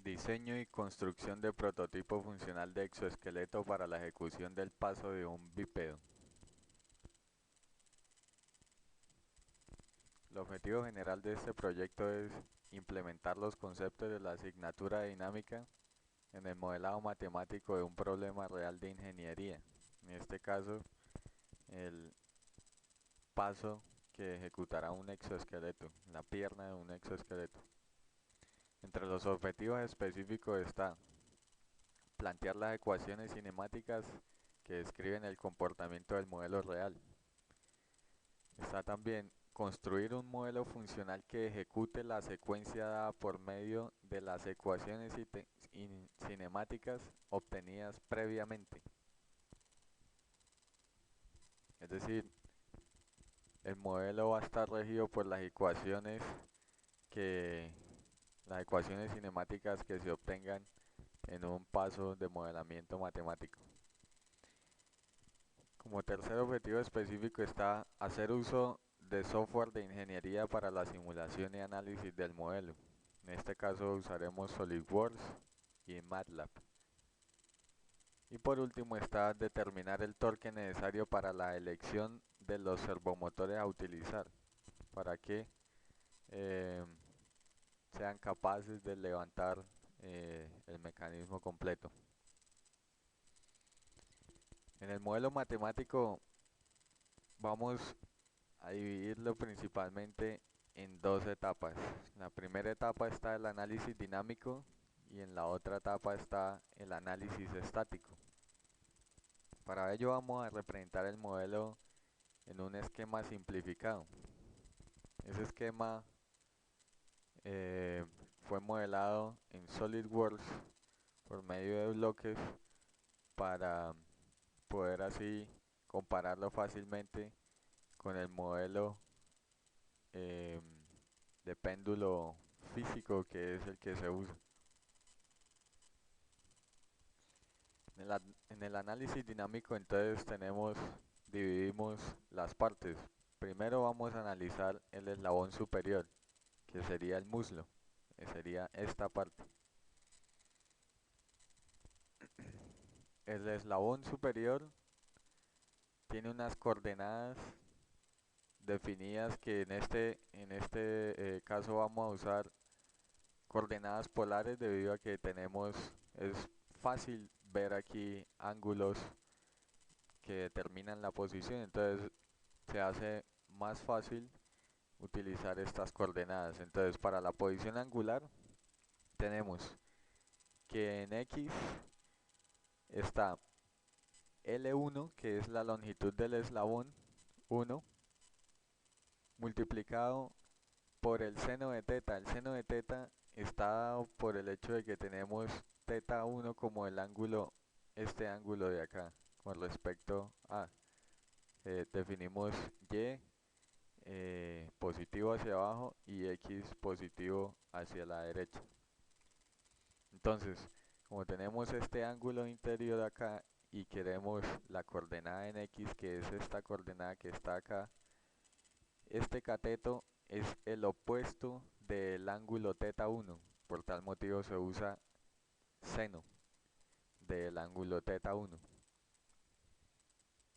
Diseño y construcción de prototipo funcional de exoesqueleto para la ejecución del paso de un bípedo. El objetivo general de este proyecto es implementar los conceptos de la asignatura de dinámica en el modelado matemático de un problema real de ingeniería. En este caso, el paso que ejecutará un exoesqueleto, la pierna de un exoesqueleto. Entre los objetivos específicos está plantear las ecuaciones cinemáticas que describen el comportamiento del modelo real. Está también construir un modelo funcional que ejecute la secuencia dada por medio de las ecuaciones cinemáticas obtenidas previamente. Es decir, el modelo va a estar regido por que las ecuaciones cinemáticas que se obtengan en un paso de modelamiento matemático. Como tercer objetivo específico está hacer uso de software de ingeniería para la simulación y análisis del modelo. En este caso usaremos SolidWorks y MATLAB. Y por último está determinar el torque necesario para la elección de los servomotores a utilizar para que eh, sean capaces de levantar el mecanismo completo. En el modelo matemático vamos a dividirlo principalmente en dos etapas. En la primera etapa está el análisis dinámico y en la otra etapa está el análisis estático. Para ello vamos a representar el modelo en un esquema simplificado. Ese esquema fue modelado en SolidWorks por medio de bloques para poder así compararlo fácilmente con el modelo eh, de péndulo físico que es el que se usa. En el análisis dinámico entonces dividimos las partes. Primero vamos a analizar el eslabón superior, que sería el muslo, que sería esta parte. El eslabón superior tiene unas coordenadas definidas que en este caso vamos a usar coordenadas polares debido a que es fácil ver aquí ángulos que determinan la posición, entonces se hace más fácil utilizar estas coordenadas. Entonces para la posición angular tenemos que en X está L1, que es la longitud del eslabón 1, multiplicado por el seno de teta. El seno de teta está dado por el hecho de que tenemos teta 1 como el ángulo, este ángulo de acá, con respecto a, definimos Y positivo hacia abajo y X positivo hacia la derecha. Entonces, como tenemos este ángulo interior acá y queremos la coordenada en X, que es esta coordenada que está acá, este cateto es el opuesto del ángulo θ 1. Por tal motivo se usa seno del ángulo θ 1.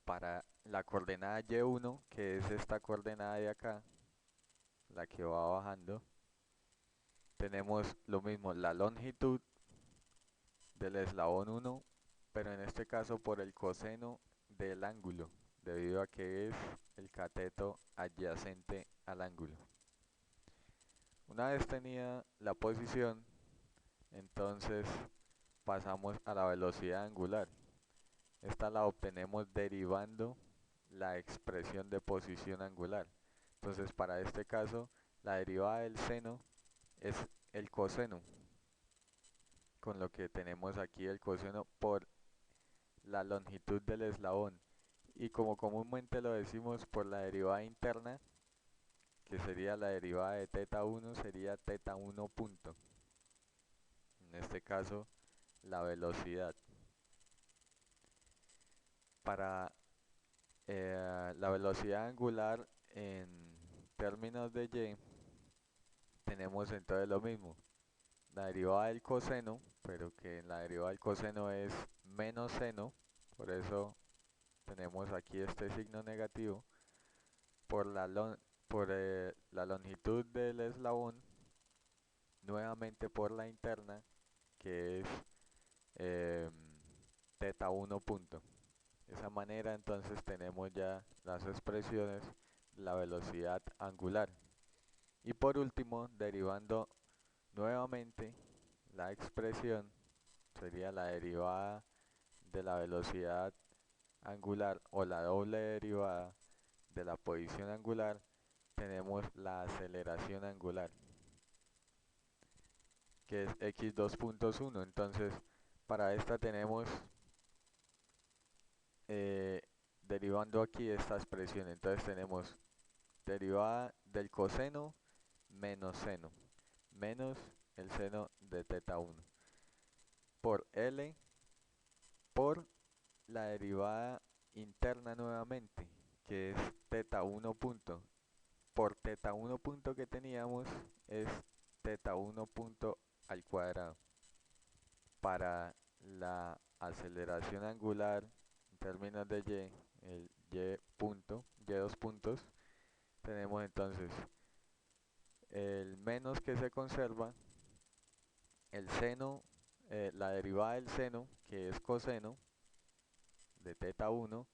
Para la coordenada Y1, que es esta coordenada de acá, la que va bajando, tenemos lo mismo, la longitud del eslabón 1, pero en este caso por el coseno del ángulo, debido a que es el cateto adyacente al ángulo. Una vez tenida la posición, entonces pasamos a la velocidad angular. Esta la obtenemos derivando la expresión de posición angular. Entonces para este caso, la derivada del seno es el coseno, con lo que tenemos aquí el coseno por la longitud del eslabón. Y como comúnmente lo decimos por la derivada interna, que sería la derivada de θ 1, sería θ 1 punto. En este caso, la velocidad. Para la velocidad angular en términos de y, tenemos entonces lo mismo. la derivada del coseno, pero que en la derivada del coseno es menos seno, por eso tenemos aquí este signo negativo, por la longitud del eslabón, nuevamente por la interna, que es em, teta 1 punto. De esa manera entonces tenemos ya las expresiones de la velocidad angular. Y por último, derivando nuevamente la expresión, sería la derivada de la velocidad angular o la doble derivada de la posición angular, tenemos la aceleración angular, que es x 2.1. Entonces, para esta tenemos derivando aquí esta expresión. Entonces tenemos derivada del coseno menos seno, menos el seno de teta 1, por L, por la derivada interna nuevamente, que es teta 1 punto, por teta 1 punto que teníamos, es teta 1 punto al cuadrado. Para la aceleración angular en términos de y, el y punto, y dos puntos, tenemos entonces el menos que se conserva, el seno, la derivada del seno, que es coseno de teta 1,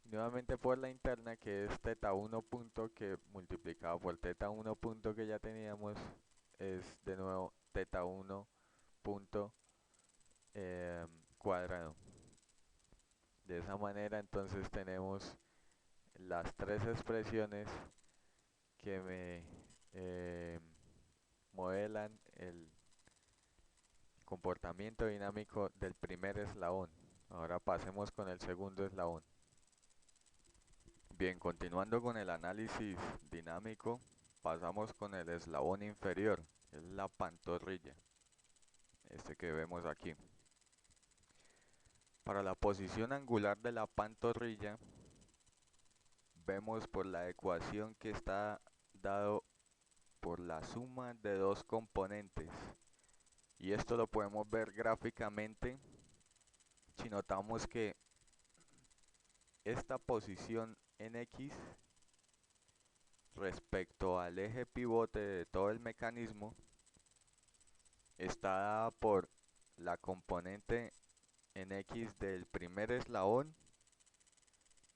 nuevamente por la interna, que es teta 1 punto, que multiplicado por teta 1 punto que ya teníamos, es de nuevo teta 1 punto cuadrado. De esa manera entonces tenemos las tres expresiones que me modelan el comportamiento dinámico del primer eslabón. Ahora pasemos con el segundo eslabón. Bien, continuando con el análisis dinámico, pasamos con el eslabón inferior, que es la pantorrilla, este que vemos aquí. Para la posición angular de la pantorrilla, vemos por la ecuación que está dado por la suma de dos componentes. Y esto lo podemos ver gráficamente si notamos que esta posición en X respecto al eje pivote de todo el mecanismo está dada por la componente en X del primer eslabón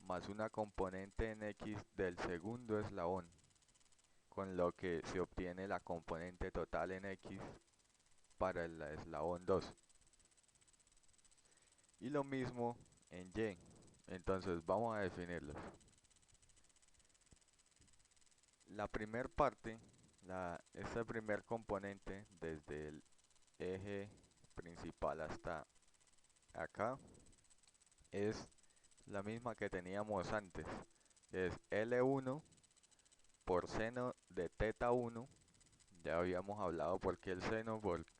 más una componente en X del segundo eslabón, con lo que se obtiene la componente total en X para el eslabón 2. Y lo mismo en Y. Entonces vamos a definirlos. La primera parte, este primer componente desde el eje principal hasta acá, es la misma que teníamos antes. Es L1 por seno de teta 1. Ya habíamos hablado por qué el seno, porque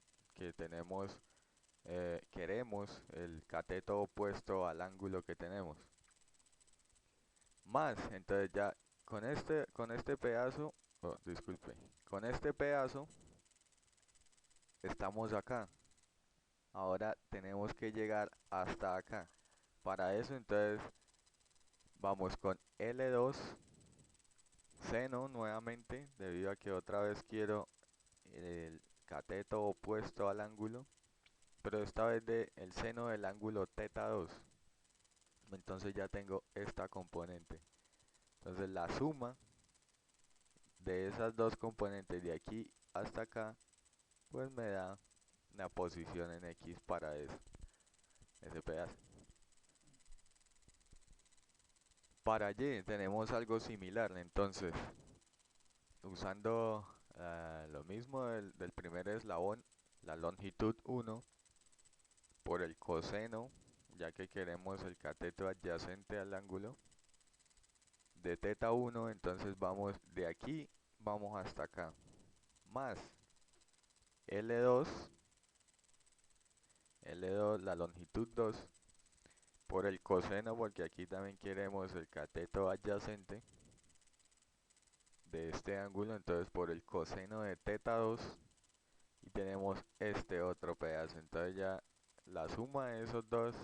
queremos el cateto opuesto al ángulo que tenemos. Más, entonces ya con este pedazo, oh, disculpe, con este pedazo estamos acá. Ahora tenemos que llegar hasta acá. Para eso entonces vamos con L2 seno nuevamente, debido a que otra vez quiero el cateto opuesto al ángulo, pero esta vez el seno del ángulo teta 2. Entonces ya tengo esta componente. Entonces la suma de esas dos componentes de aquí hasta acá, pues me da una posición en X para ese pedazo. Para Y tenemos algo similar, entonces usando lo mismo del primer eslabón, la longitud 1 por el coseno, ya que queremos el cateto adyacente al ángulo de teta 1, entonces vamos de aquí, vamos hasta acá, más L2, L2, la longitud 2, por el coseno, porque aquí también queremos el cateto adyacente de este ángulo, entonces por el coseno de teta 2, y tenemos este otro pedazo. Entonces ya la suma de esos dos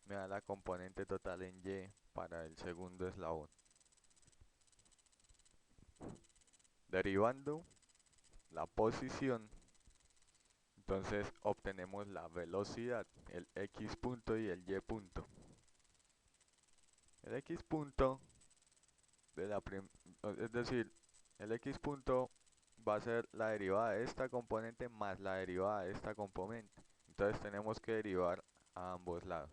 me da la componente total en y para el segundo eslabón. Derivando la posición, entonces obtenemos la velocidad, el x punto y el y punto. El x punto de es decir, el x punto va a ser la derivada de esta componente más la derivada de esta componente. Entonces tenemos que derivar a ambos lados.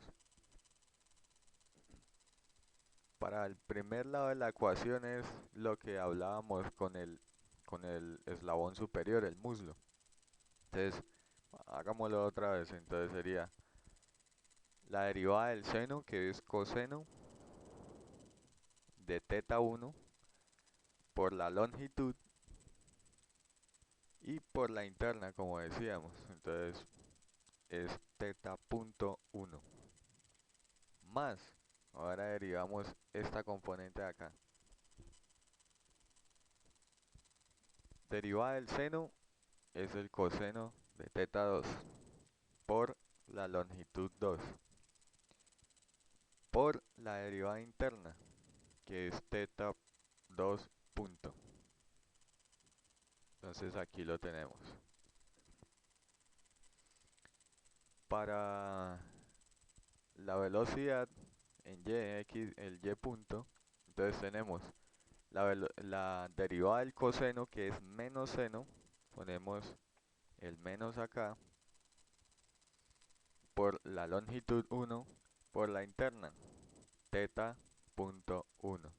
Para el primer lado de la ecuación es lo que hablábamos con el eslabón superior, el muslo. Entonces, hagámoslo otra vez. Entonces sería la derivada del seno, que es coseno de teta 1 por la longitud y por la interna, como decíamos. Entonces es teta punto 1 más, ahora derivamos esta componente de acá. Derivada del seno es el coseno de teta 2 por la longitud 2 por la derivada interna, que es teta 2 punto. Entonces aquí lo tenemos. Para la velocidad en y, x, el y punto, entonces tenemos la derivada del coseno, que es menos seno, ponemos el menos acá, por la longitud 1 por la interna, teta punto 1.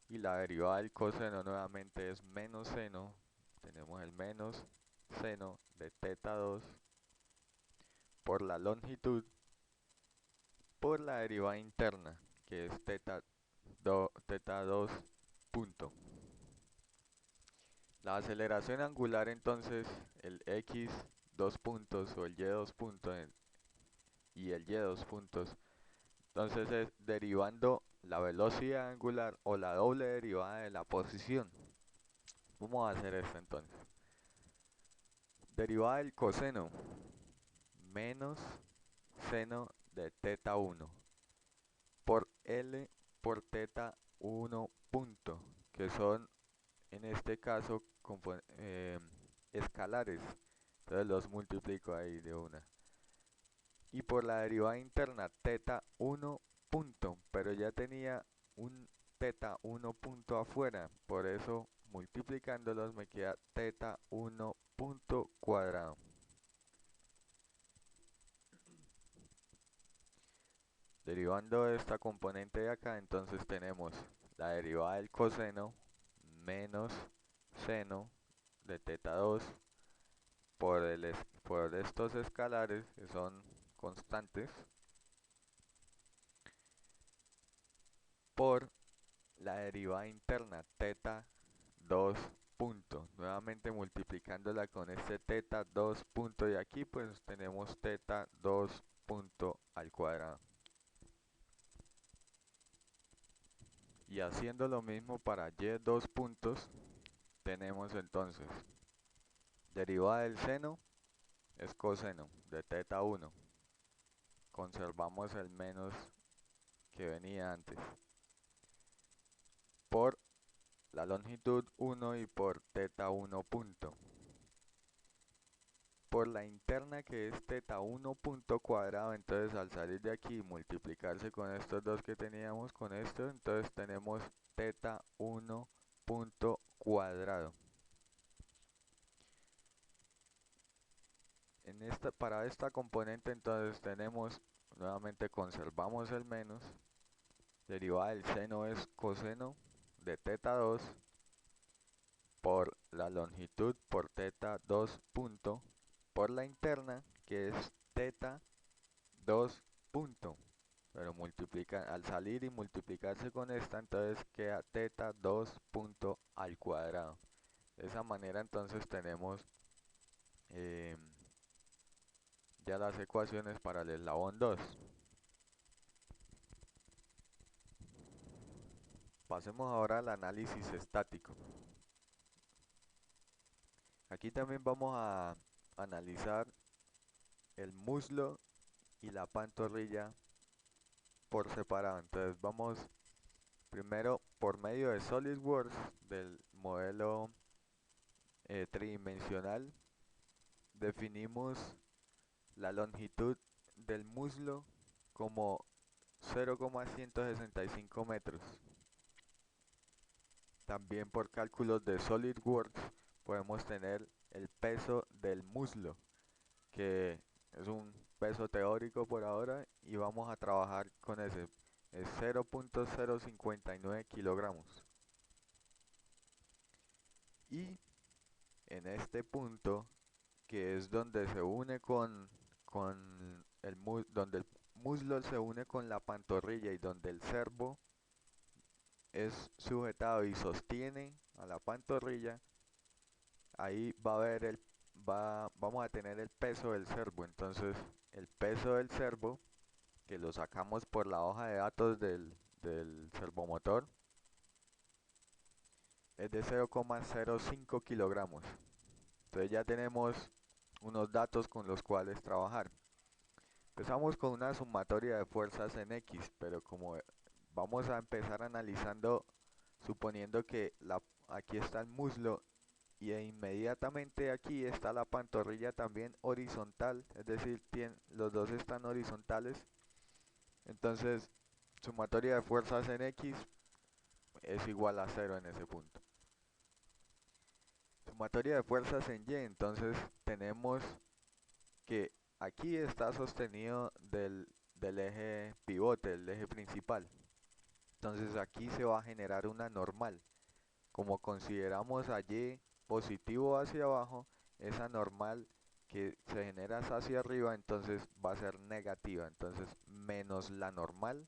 Y la derivada del coseno nuevamente es menos seno, tenemos el menos seno de teta 2 por la longitud por la derivada interna, que es teta 2 punto. La aceleración angular entonces, el x 2 puntos o el y 2 puntos y el y 2 puntos, entonces es derivando la velocidad angular o la doble derivada de la posición. Vamos a hacer esto entonces. Derivada del coseno menos seno de teta 1 por L por teta 1 punto, que son en este caso escalares. Entonces los multiplico ahí de una. Y por la derivada interna, teta 1 punto, pero ya tenía un teta 1 punto afuera, por eso multiplicándolos me queda teta 1 punto cuadrado. Derivando esta componente de acá, entonces tenemos la derivada del coseno menos seno de teta 2 por estos escalares que son constantes por la derivada interna teta 2 punto, nuevamente multiplicándola con este teta 2 punto y aquí pues tenemos teta 2 punto al cuadrado. Y haciendo lo mismo para y 2 puntos, tenemos entonces derivada del seno es coseno de teta 1. Conservamos el menos que venía antes. Por la longitud 1 y por teta 1 punto. Por la interna que es teta 1 punto cuadrado, entonces al salir de aquí y multiplicarse con estos dos que teníamos con esto, entonces tenemos teta 1 punto cuadrado. Para esta componente entonces tenemos, nuevamente conservamos el menos, derivada del seno es coseno de teta 2 por la longitud por teta 2 punto por la interna que es teta 2 punto, pero al salir y multiplicarse con esta entonces queda teta 2 punto al cuadrado. De esa manera entonces tenemos eh, ya las ecuaciones para el eslabón 2. Pasemos ahora al análisis estático. Aquí también vamos a analizar el muslo y la pantorrilla por separado. Entonces vamos primero por medio de SolidWorks del modelo tridimensional. Definimos la longitud del muslo como 0,165 metros. También por cálculos de SolidWorks podemos tener el peso del muslo, que es un peso teórico por ahora y vamos a trabajar con ese. Es 0,059 kilogramos. Y en este punto, que es donde se une con donde el muslo se une con la pantorrilla y donde el servo es sujetado y sostiene a la pantorrilla, ahí va a haber vamos a tener el peso del servo. Entonces, el peso del servo, que lo sacamos por la hoja de datos del servomotor, es de 0,05 kilogramos. Entonces ya tenemos unos datos con los cuales trabajar. Empezamos con una sumatoria de fuerzas en X, pero como vamos a empezar analizando, suponiendo que aquí está el muslo y inmediatamente aquí está la pantorrilla también horizontal, es decir, los dos están horizontales. Entonces, sumatoria de fuerzas en X es igual a 0 en ese punto. Sumatoria de fuerzas en Y, entonces tenemos que aquí está sostenido del eje pivote, del eje principal. Entonces aquí se va a generar una normal. Como consideramos allí positivo hacia abajo, esa normal que se genera hacia arriba, entonces va a ser negativa. Entonces menos la normal.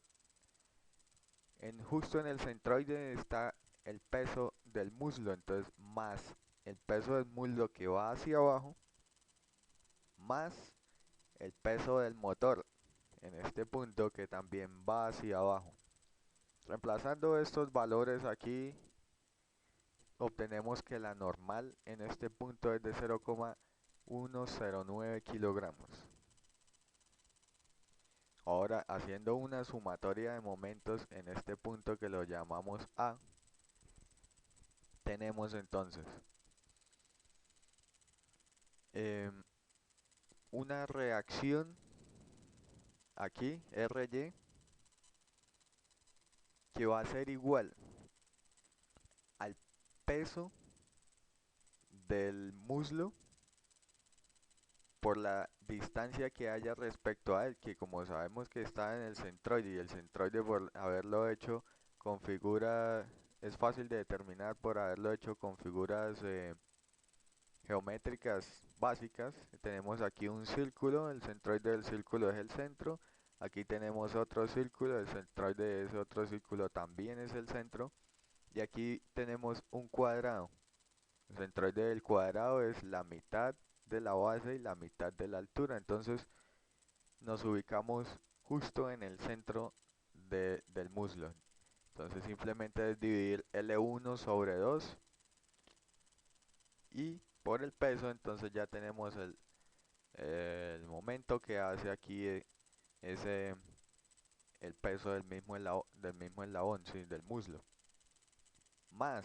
Justo en el centroide está el peso del muslo, entonces más el peso del muslo que va hacia abajo, más el peso del motor en este punto que también va hacia abajo. Reemplazando estos valores aquí, obtenemos que la normal en este punto es de 0,109 kilogramos. Ahora, haciendo una sumatoria de momentos en este punto que lo llamamos A, tenemos entonces em, una reacción aquí, RY, que va a ser igual al peso del muslo por la distancia que haya respecto a él, que como sabemos que está en el centroide y el centroide por haberlo hecho con figuras, es fácil de determinar por haberlo hecho con figuras geométricas básicas. Tenemos aquí un círculo, el centroide del círculo es el centro, aquí tenemos otro círculo, el centroide de ese otro círculo también es el centro, y aquí tenemos un cuadrado. El centroide del cuadrado es la mitad de la base y la mitad de la altura. Entonces nos ubicamos justo en el centro del muslo. Entonces simplemente es dividir L1 sobre 2 y por el peso, entonces ya tenemos el momento que hace aquí ese el peso del mismo eslabón, sí, del muslo, más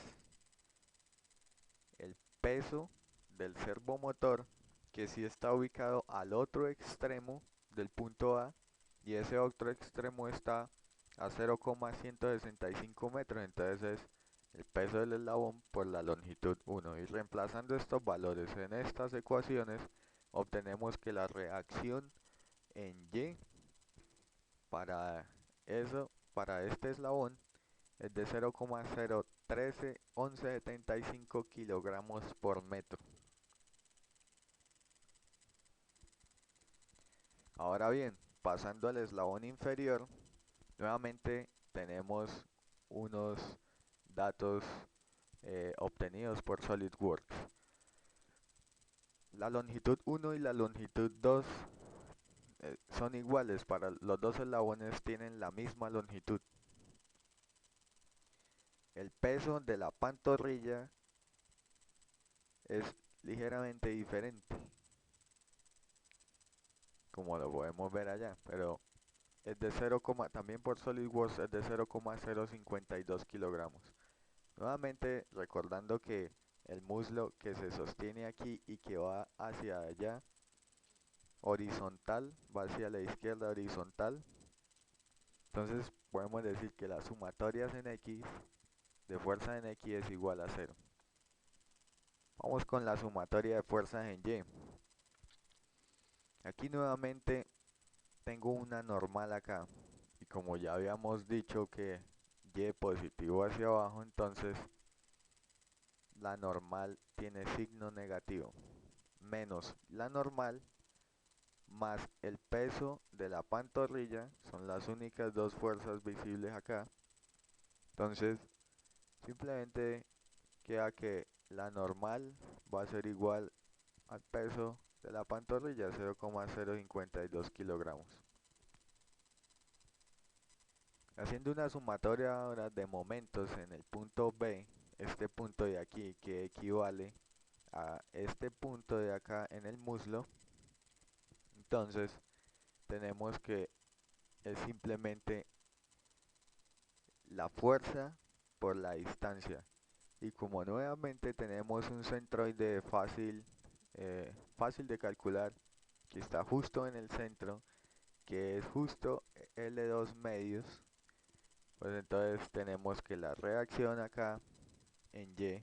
el peso del servomotor, que sí está ubicado al otro extremo del punto A, y ese otro extremo está a 0,165 metros. Entonces es el peso del eslabón por la longitud 1. Y reemplazando estos valores en estas ecuaciones, obtenemos que la reacción en Y para este eslabón es de 0,0131175 kilogramos por metro. Ahora bien, pasando al eslabón inferior, nuevamente tenemos unos datos obtenidos por SolidWorks. La longitud 1 y la longitud 2 son iguales, para los dos eslabones tienen la misma longitud. El peso de la pantorrilla es ligeramente diferente. como lo podemos ver allá, pero es de también por SolidWorks es de 0,052 kilogramos. Nuevamente recordando que el muslo que se sostiene aquí y que va hacia allá horizontal, va hacia la izquierda horizontal. Entonces podemos decir que las sumatorias en X de fuerza en X es igual a 0. Vamos con la sumatoria de fuerzas en Y. Aquí nuevamente tengo una normal acá. Y como ya habíamos dicho que Y positivo hacia abajo, entonces la normal tiene signo negativo. Menos la normal más el peso de la pantorrilla, son las únicas dos fuerzas visibles acá. Entonces simplemente queda que la normal va a ser igual al peso de la pantorrilla, 0,052 kilogramos. Haciendo una sumatoria ahora de momentos en el punto B, este punto de aquí que equivale a este punto de acá en el muslo, entonces tenemos que es simplemente la fuerza por la distancia. Y como nuevamente tenemos un centroide fácil de calcular, que está justo en el centro, que es justo L2 medios, pues entonces tenemos que la reacción acá en Y,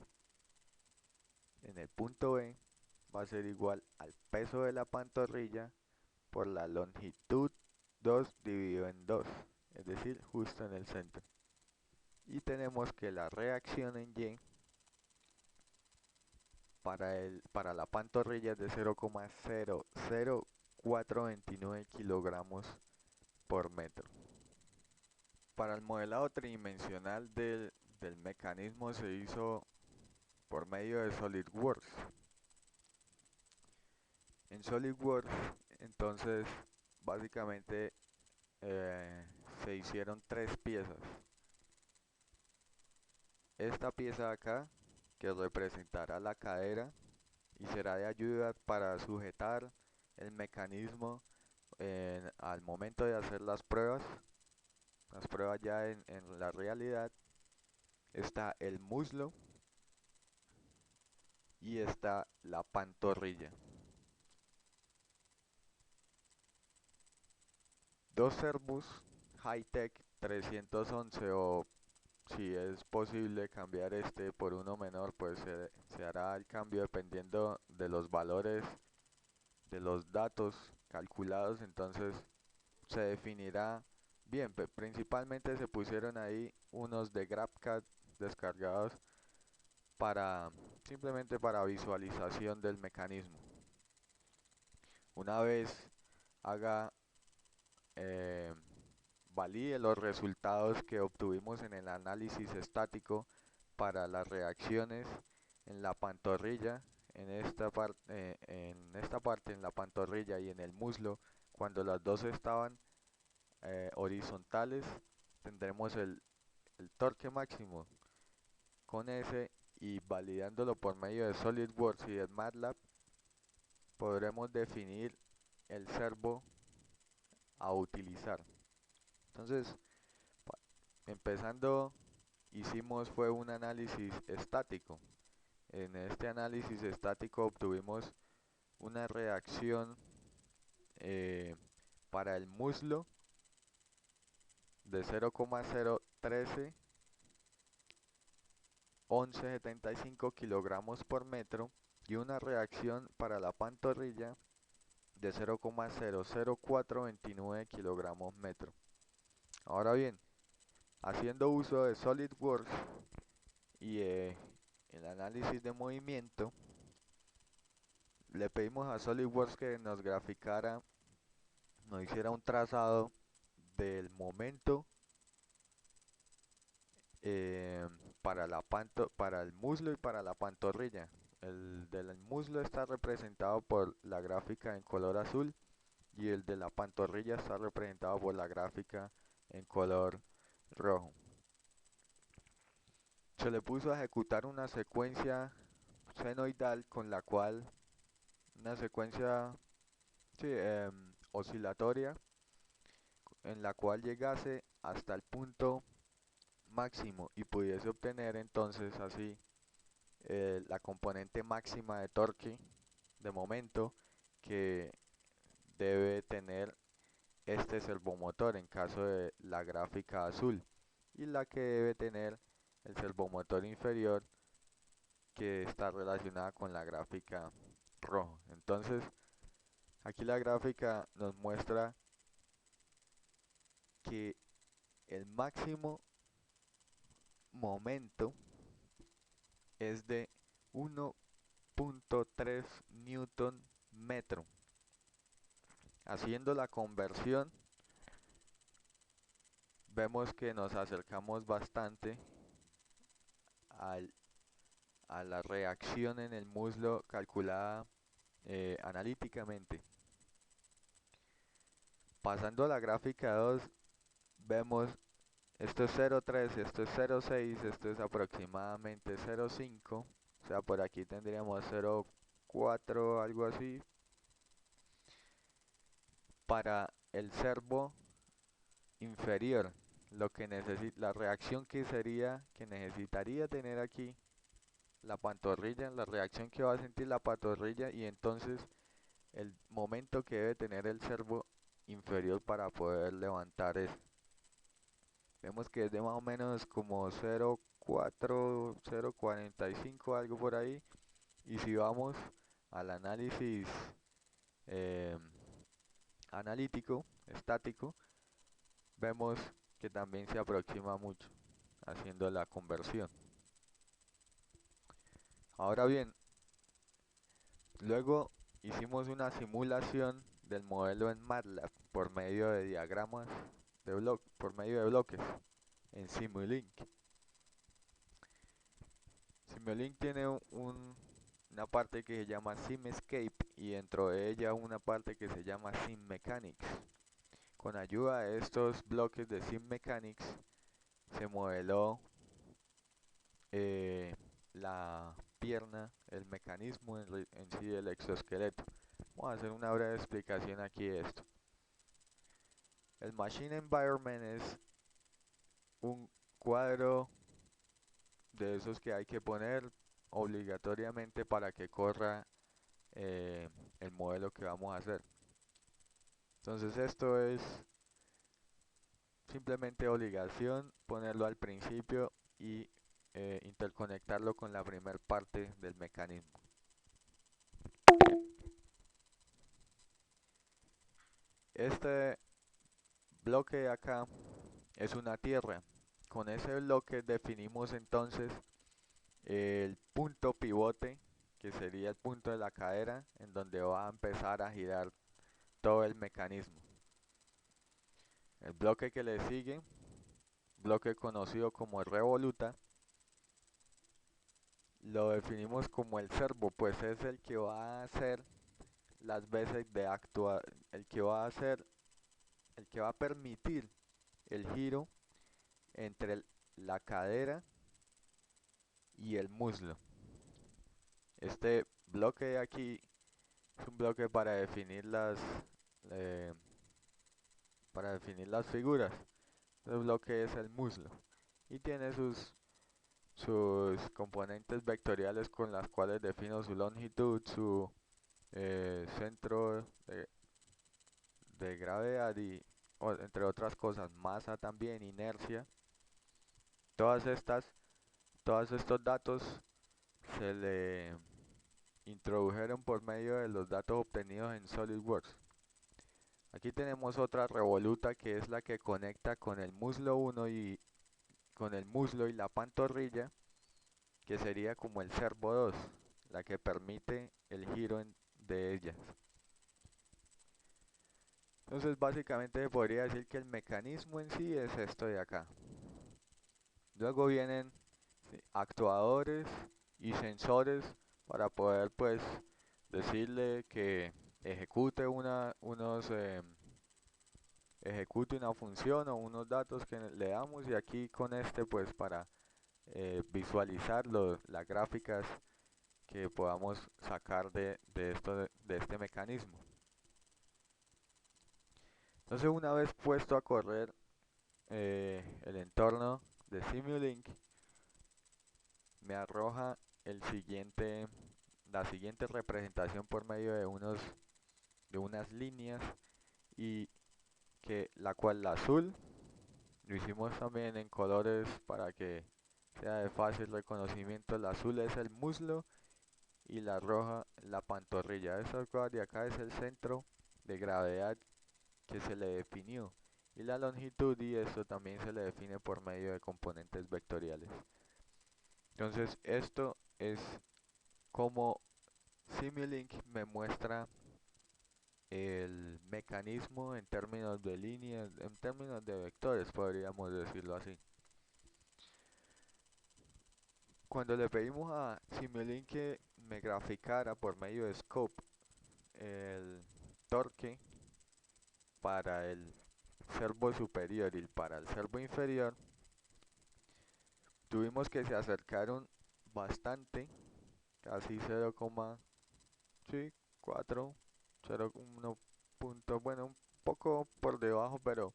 en el punto B, va a ser igual al peso de la pantorrilla por la longitud 2 dividido en 2, es decir, justo en el centro. Y tenemos que la reacción en Y para la pantorrilla es de 0,00429 kilogramos por metro. Para el modelado tridimensional del mecanismo se hizo por medio de SolidWorks. En SolidWorks, entonces, básicamente se hicieron tres piezas. Esta pieza de acá, que representará la cadera y será de ayuda para sujetar el mecanismo al momento de hacer las pruebas ya en la realidad. Está el muslo y está la pantorrilla. Dos servos Hi-Tech 311, o si es posible cambiar este por uno menor, pues se hará el cambio dependiendo de los valores de los datos calculados. Entonces se definirá bien. Principalmente se pusieron ahí unos de GrabCAD descargados para simplemente para visualización del mecanismo. Una vez haga eh, valide los resultados que obtuvimos en el análisis estático para las reacciones en la pantorrilla, en la pantorrilla y en el muslo, cuando las dos estaban horizontales, tendremos el torque máximo con ese, y validándolo por medio de SolidWorks y de MATLAB podremos definir el servo a utilizar. Entonces, empezando, fue un análisis estático. En este análisis estático obtuvimos una reacción para el muslo de 0,013 1175 kilogramos por metro, y una reacción para la pantorrilla de 0,00429 kilogramos metro. Ahora bien, haciendo uso de SolidWorks y el análisis de movimiento, le pedimos a SolidWorks que nos graficara, nos hiciera un trazado del momento eh, para el muslo y para la pantorrilla. El del muslo está representado por la gráfica en color azul y el de la pantorrilla está representado por la gráfica en color rojo. Se le puso a ejecutar una secuencia senoidal con la cual, una secuencia sí, oscilatoria en la cual llegase hasta el punto máximo y pudiese obtener entonces así la componente máxima de torque de momento que debe tener este servomotor en caso de la gráfica azul y la que debe tener el servomotor inferior que está relacionada con la gráfica rojo. Entonces aquí la gráfica nos muestra que el máximo momento es de 1.3 newton metro. Haciendo la conversión vemos que nos acercamos bastante al, a la reacción en el muslo calculada analíticamente. Pasando a la gráfica 2 vemos esto es 0.3, esto es 0.6, esto es aproximadamente 0.5, o sea por aquí tendríamos 0.4 algo así. Para el servo inferior, lo que necesita, la reacción que necesitaría tener aquí la pantorrilla, la reacción que va a sentir la pantorrilla y entonces el momento que debe tener el servo inferior para poder levantar eso. Vemos que es de más o menos como 0.4, 0.45 algo por ahí. Y si vamos al análisis eh, analítico, estático, vemos que también se aproxima mucho haciendo la conversión. Ahora bien, luego hicimos una simulación del modelo en MATLAB por medio de diagramas de por medio de bloques en Simulink. Simulink tiene una parte que se llama SimEscape y dentro de ella una parte que se llama SimMechanics. Con ayuda de estos bloques de SimMechanics se modeló la pierna, el mecanismo en sí del exoesqueleto. Vamos a hacer una breve explicación aquí de esto. El Machine Environment es un cuadro de esos que hay que poner obligatoriamente para que corra el modelo que vamos a hacer. Entonces esto es simplemente obligación ponerlo al principio y interconectarlo con la primera parte del mecanismo. Este bloque de acá es una tierra. Con ese bloque definimos entonces el punto pivote, que sería el punto de la cadera en donde va a empezar a girar todo el mecanismo. El bloque que le sigue, bloque conocido como revoluta, lo definimos como el servo, pues es el que va a hacer las veces de actuar, el que va a hacer, el que va a permitir el giro entre la cadera y el muslo. Este bloque de aquí es un bloque eh, para definir las figuras. El bloque es el muslo y tiene sus componentes vectoriales con las cuales defino su longitud, su centro de gravedad y entre otras cosas, masa también, inercia. Todas estas, todos estos datos se le introdujeron por medio de los datos obtenidos en SolidWorks. Aquí tenemos otra revoluta que es la que conecta con el muslo 1 y con el muslo y la pantorrilla, que sería como el servo 2, la que permite el giro de ellas. Entonces básicamente se podría decir que el mecanismo en sí es esto de acá. Luego vienen actuadores y sensores para poder pues decirle que ejecute ejecute una función o unos datos que le damos y aquí con este pues para visualizar las gráficas que podamos sacar de este mecanismo. Entonces una vez puesto a correr el entorno de Simulink, me arroja la siguiente representación por medio de unas líneas y que la cual la azul lo hicimos también en colores para que sea de fácil reconocimiento. El azul es el muslo y la roja la pantorrilla. Esta cosa de acá es el centro de gravedad que se le definió. Y la longitud y esto también se le define por medio de componentes vectoriales. Entonces esto es como Simulink me muestra el mecanismo en términos de líneas, en términos de vectores, podríamos decirlo así. Cuando le pedimos a Simulink que me graficara por medio de Scope el torque para el servo superior y para el servo inferior, tuvimos que se acercaron bastante, casi 0,4, 0,1 punto, bueno, un poco por debajo, pero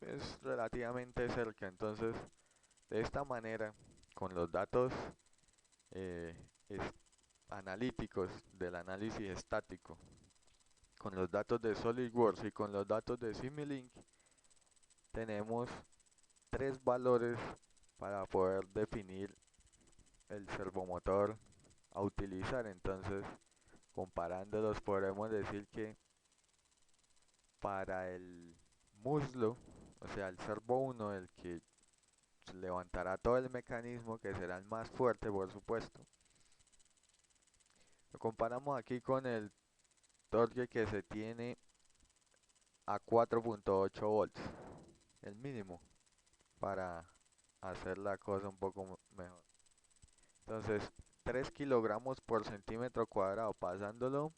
es relativamente cerca. Entonces, de esta manera, con los datos eh, es- analíticos del análisis estático, con los datos de SolidWorks y con los datos de Simulink, tenemos tres valores para poder definir el servomotor a utilizar. Entonces, comparándolos, podremos decir que para el muslo, o sea, el servo 1, el que levantará todo el mecanismo, que será el más fuerte, por supuesto, lo comparamos aquí con el torque que se tiene a 4,8 volts, el mínimo, para hacer la cosa un poco mejor. Entonces, 3 kilogramos por centímetro cuadrado, pasándolo,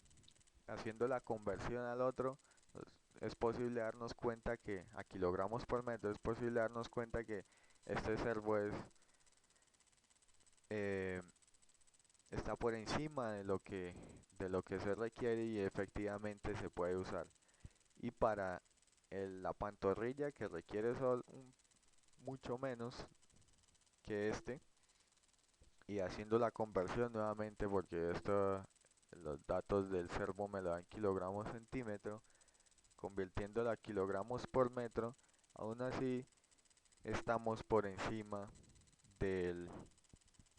haciendo la conversión al otro, pues, es posible darnos cuenta que a kilogramos por metro, es posible darnos cuenta que este servo eh, está por encima de lo que se requiere y efectivamente se puede usar. Y para la pantorrilla, que requiere mucho menos que este, y haciendo la conversión nuevamente, porque esto, los datos del servo me lo dan kilogramos centímetro, convirtiéndolo a kilogramos por metro, aún así estamos por encima del,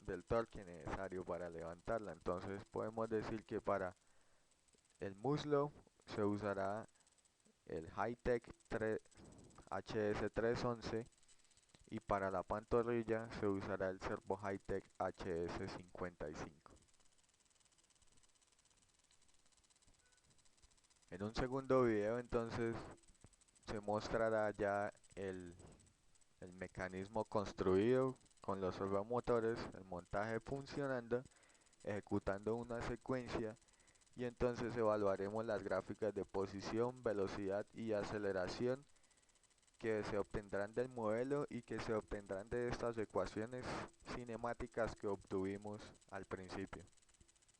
del torque necesario para levantarla. Entonces podemos decir que para el muslo se usará el Hightech HS311 y para la pantorrilla se usará el Servo Hightech HS55. En un segundo video entonces se mostrará ya el mecanismo construido con los servomotores, el montaje funcionando, ejecutando una secuencia y entonces evaluaremos las gráficas de posición, velocidad y aceleración que se obtendrán del modelo y que se obtendrán de estas ecuaciones cinemáticas que obtuvimos al principio.